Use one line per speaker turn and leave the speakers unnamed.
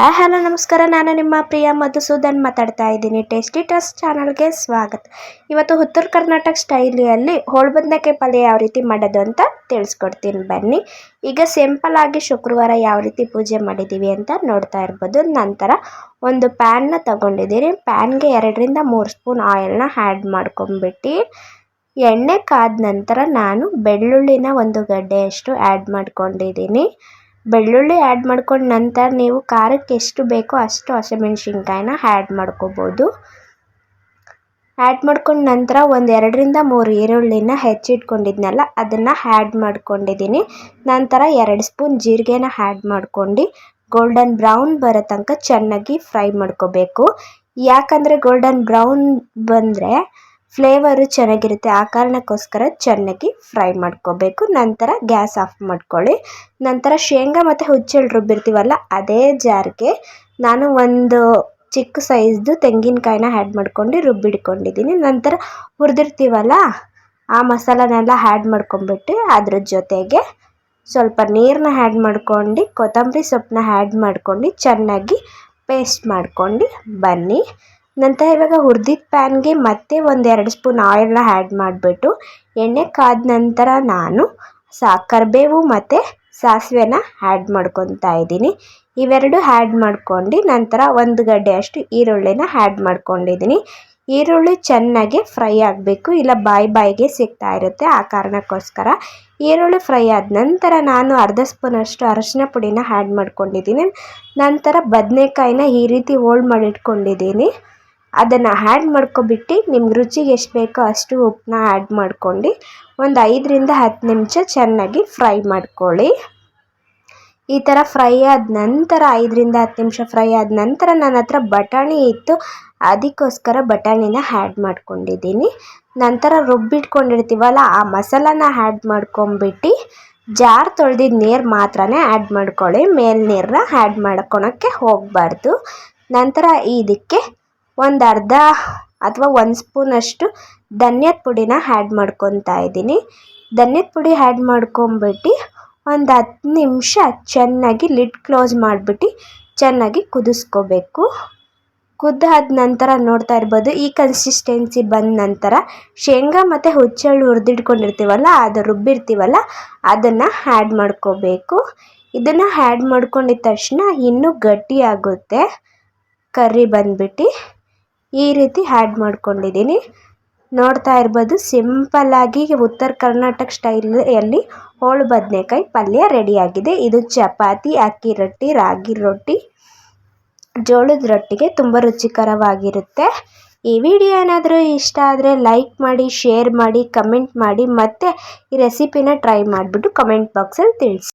Hello ನಮಸ್ಕಾರ. ನಾನು ನಿಮ್ಮ ಪ್ರಿಯ ಮಧುಸೂದನ್ ಮಾತಾಡ್ತಾ ಇದ್ದೀನಿ. ಟೇಸ್ಟಿ ಟೇಸ್ಟ್ ಚಾನಲ್ಗೆ ಸ್ವಾಗತ. ಇವತ್ತು ಉತ್ತರ ಕರ್ನಾಟಕ ಸ್ಟೈಲಿಯಲ್ಲಿ ಹೋಳು ಬದನೆಕಾಯಿ ಪಲ್ಯ ಯಾವ ರೀತಿ ಮಾಡೋದು ಅಂತ ತಿಳಿಸ್ಕೊಡ್ತೀನಿ ಬನ್ನಿ. ಈಗ ಸಿಂಪಲ್ ಆಗಿ ಶುಕ್ರವಾರ ಯಾವ ರೀತಿ ಪೂಜೆ ಮಾಡಿದ್ದೀವಿ ಅಂತ ನೋಡ್ತಾ ಇರ್ಬೋದು. ನಂತರ ಒಂದು ಪ್ಯಾನ್ನ ತಗೊಂಡಿದ್ದೀನಿ. ಪ್ಯಾನ್ಗೆ 2ರಿಂದ 3 ಸ್ಪೂನ್ ಆಯಿಲ್ನ ಆ್ಯಡ್ ಮಾಡ್ಕೊಂಬಿಟ್ಟು ಎಣ್ಣೆ ಕಾದ ನಂತರ ನಾನು ಬೆಳ್ಳುಳ್ಳಿನ 1 ಗಡ್ಡೆಯಷ್ಟು ಆ್ಯಡ್ ಮಾಡ್ಕೊಂಡಿದ್ದೀನಿ. ಬೆಳ್ಳುಳ್ಳಿ ಆ್ಯಡ್ ಮಾಡ್ಕೊಂಡು ನಂತರ ನೀವು ಖಾರಕ್ಕೆ ಎಷ್ಟು ಬೇಕೋ ಅಷ್ಟು ಹಸಿಮೆಣ್ಸಿನ್ಕಾಯಿನ ಆ್ಯಡ್ ಮಾಡ್ಕೋಬೋದು. ಆ್ಯಡ್ ಮಾಡ್ಕೊಂಡು ನಂತರ 2ರಿಂದ 3 ಈರುಳ್ಳಿನ ಹೆಚ್ಚಿಟ್ಕೊಂಡಿದ್ನಲ್ಲ ಅದನ್ನು ಆ್ಯಡ್ ಮಾಡ್ಕೊಂಡಿದ್ದೀನಿ. ನಂತರ 2 ಸ್ಪೂನ್ ಜೀರಿಗೆನ ಆ್ಯಡ್ ಮಾಡ್ಕೊಂಡು ಗೋಲ್ಡನ್ ಬ್ರೌನ್ ಬರೋ ತನಕ ಚೆನ್ನಾಗಿ ಫ್ರೈ ಮಾಡ್ಕೋಬೇಕು. ಯಾಕಂದರೆ ಗೋಲ್ಡನ್ ಬ್ರೌನ್ ಬಂದರೆ ಫ್ಲೇವರು ಚೆನ್ನಾಗಿರುತ್ತೆ, ಆ ಕಾರಣಕ್ಕೋಸ್ಕರ ಚೆನ್ನಾಗಿ ಫ್ರೈ ಮಾಡ್ಕೋಬೇಕು. ನಂತರ ಗ್ಯಾಸ್ ಆಫ್ ಮಾಡ್ಕೊಳ್ಳಿ. ನಂತರ ಶೇಂಗಾ ಮತ್ತು ಹುಚ್ಚೆಳ್ಳು ರುಬ್ಬಿರ್ತೀವಲ್ಲ ಅದೇ ಜಾರ್ಗೆ ನಾನು ಒಂದು ಚಿಕ್ಕ ಸೈಜ್ದು ತೆಂಗಿನಕಾಯಿನ ಆ್ಯಡ್ ಮಾಡ್ಕೊಂಡು ರುಬ್ಬಿಟ್ಕೊಂಡಿದ್ದೀನಿ. ನಂತರ ಹುರಿದಿರ್ತೀವಲ್ಲ ಆ ಮಸಾಲನೆಲ್ಲ ಆ್ಯಡ್ ಮಾಡ್ಕೊಂಬಿಟ್ಟು ಅದ್ರ ಜೊತೆಗೆ ಸ್ವಲ್ಪ ನೀರನ್ನ ಆ್ಯಡ್ ಮಾಡ್ಕೊಂಡು ಕೊತ್ತಂಬರಿ ಸೊಪ್ಪನ್ನ ಆ್ಯಡ್ ಮಾಡ್ಕೊಂಡು ಚೆನ್ನಾಗಿ ಪೇಸ್ಟ್ ಮಾಡ್ಕೊಂಡು ಬನ್ನಿ. ನಂತರ ಇವಾಗ ಹುರಿದಿದ್ದ ಪ್ಯಾನ್ಗೆ ಮತ್ತೆ 1-2 ಸ್ಪೂನ್ ಆಯಿಲ್ನ ಆ್ಯಡ್ ಮಾಡಿಬಿಟ್ಟು ಎಣ್ಣೆ ಕಾದ ನಂತರ ನಾನು ಕರಿಬೇವು ಮತ್ತು ಸಾಸಿವೆನ ಆ್ಯಡ್ ಮಾಡ್ಕೊತಾ ಇದ್ದೀನಿ. ಇವೆರಡು ಆ್ಯಡ್ ಮಾಡ್ಕೊಂಡು ನಂತರ 1 ಗಡ್ಡೆಯಷ್ಟು ಈರುಳ್ಳಿನ ಆ್ಯಡ್ ಮಾಡ್ಕೊಂಡಿದ್ದೀನಿ. ಈರುಳ್ಳಿ ಚೆನ್ನಾಗಿ ಫ್ರೈ ಆಗಬೇಕು, ಇಲ್ಲ ಬಾಯಿಗೆ ಸಿಗ್ತಾ ಇರುತ್ತೆ, ಆ ಕಾರಣಕ್ಕೋಸ್ಕರ ಈರುಳ್ಳಿ ಫ್ರೈ ಆದ ನಂತರ ನಾನು 1/2 ಸ್ಪೂನಷ್ಟು ಅರಶಿನ ಪುಡಿನ ಆ್ಯಡ್ ಮಾಡ್ಕೊಂಡಿದ್ದೀನಿ. ನಂತರ ಬದನೆಕಾಯಿನ ಈ ರೀತಿ ಹೋಳು ಮಾಡಿಟ್ಕೊಂಡಿದ್ದೀನಿ, ಅದನ್ನು ಆ್ಯಡ್ ಮಾಡ್ಕೊಬಿಟ್ಟು ನಿಮ್ಗೆ ರುಚಿಗೆ ಎಷ್ಟು ಬೇಕೋ ಅಷ್ಟು ಉಪ್ಪನ್ನ ಆ್ಯಡ್ ಮಾಡ್ಕೊಂಡು ಒಂದು 5ರಿಂದ 10 ನಿಮಿಷ ಚೆನ್ನಾಗಿ ಫ್ರೈ ಮಾಡ್ಕೊಳ್ಳಿ. ಈ ಥರ ಫ್ರೈ ಆದ ನಂತರ 5ರಿಂದ 10 ನಿಮಿಷ ಫ್ರೈ ಆದ ನಂತರ ನನ್ನ ಹತ್ರ ಬಟಾಣಿ ಇತ್ತು, ಅದಕ್ಕೋಸ್ಕರ ಬಟಾಣಿನ ಆ್ಯಡ್ ಮಾಡ್ಕೊಂಡಿದ್ದೀನಿ. ನಂತರ ರುಬ್ಬಿಟ್ಕೊಂಡಿರ್ತೀವಲ್ಲ ಆ ಮಸಾಲಾನ ಆ್ಯಡ್ ಮಾಡ್ಕೊಂಬಿಟ್ಟು ಜಾರ್ ತೊಳೆದಿದ್ದ ನೀರು ಮಾತ್ರನೇ ಆ್ಯಡ್ ಮಾಡ್ಕೊಳ್ಳಿ, ಮೇಲ್ ನೀರನ್ನ ಆ್ಯಡ್ ಮಾಡ್ಕೊಳಕ್ಕೆ ಹೋಗಬಾರ್ದು. ನಂತರ ಇದಕ್ಕೆ 1/2 ಅಥವಾ 1 ಸ್ಪೂನಷ್ಟು ಧನಿಯಾದ ಪುಡಿನ ಆ್ಯಡ್ ಮಾಡ್ಕೊತಾ ಇದ್ದೀನಿ. ಧನಿಯಾದ ಪುಡಿ ಆ್ಯಡ್ ಮಾಡ್ಕೊಂಬಿಟ್ಟು ಒಂದು 10 ನಿಮಿಷ ಚೆನ್ನಾಗಿ ಲಿಡ್ ಕ್ಲೋಸ್ ಮಾಡಿಬಿಟ್ಟು ಚೆನ್ನಾಗಿ ಕುದಿಸ್ಕೋಬೇಕು. ಕುದ್ದಾದ ನಂತರ ನೋಡ್ತಾ ಇರ್ಬೋದು ಈ ಕನ್ಸಿಸ್ಟೆನ್ಸಿ ಬಂದ ನಂತರ ಶೇಂಗಾ ಮತ್ತು ಹುಚ್ಚೆಳ್ಳು ಹುರಿದಿಟ್ಕೊಂಡಿರ್ತೀವಲ್ಲ ಅದು ರುಬ್ಬಿರ್ತೀವಲ್ಲ ಅದನ್ನು ಆ್ಯಡ್ ಮಾಡ್ಕೋಬೇಕು. ಇದನ್ನು ಆ್ಯಡ್ ಮಾಡ್ಕೊಂಡಿದ್ದ ತಕ್ಷಣ ಇನ್ನೂ ಗಟ್ಟಿ ಆಗುತ್ತೆ ಕರ್ರಿ ಬಂದ್ಬಿಟ್ಟು. ಈ ರೀತಿ ಆ್ಯಡ್ ಮಾಡ್ಕೊಂಡಿದ್ದೀನಿ. ನೋಡ್ತಾ ಇರ್ಬೋದು ಸಿಂಪಲ್ಲಾಗಿ ಉತ್ತರ ಕರ್ನಾಟಕ ಸ್ಟೈಲಲ್ಲಿ ಹೋಳು ಬದನೆಕಾಯಿ ಪಲ್ಯ ರೆಡಿಯಾಗಿದೆ. ಇದು ಚಪಾತಿ, ಅಕ್ಕಿ ರೊಟ್ಟಿ, ರಾಗಿ ರೊಟ್ಟಿ, ಜೋಳದ ರೊಟ್ಟಿಗೆ ತುಂಬ ರುಚಿಕರವಾಗಿರುತ್ತೆ. ಈ ವಿಡಿಯೋ ಏನಾದರೂ ಇಷ್ಟ ಆದರೆ ಲೈಕ್ ಮಾಡಿ, ಶೇರ್ ಮಾಡಿ, ಕಮೆಂಟ್ ಮಾಡಿ, ಮತ್ತು ಈ ರೆಸಿಪಿನ ಟ್ರೈ ಮಾಡಿಬಿಟ್ಟು ಕಮೆಂಟ್ ಬಾಕ್ಸಲ್ಲಿ ತಿಳಿಸಿ.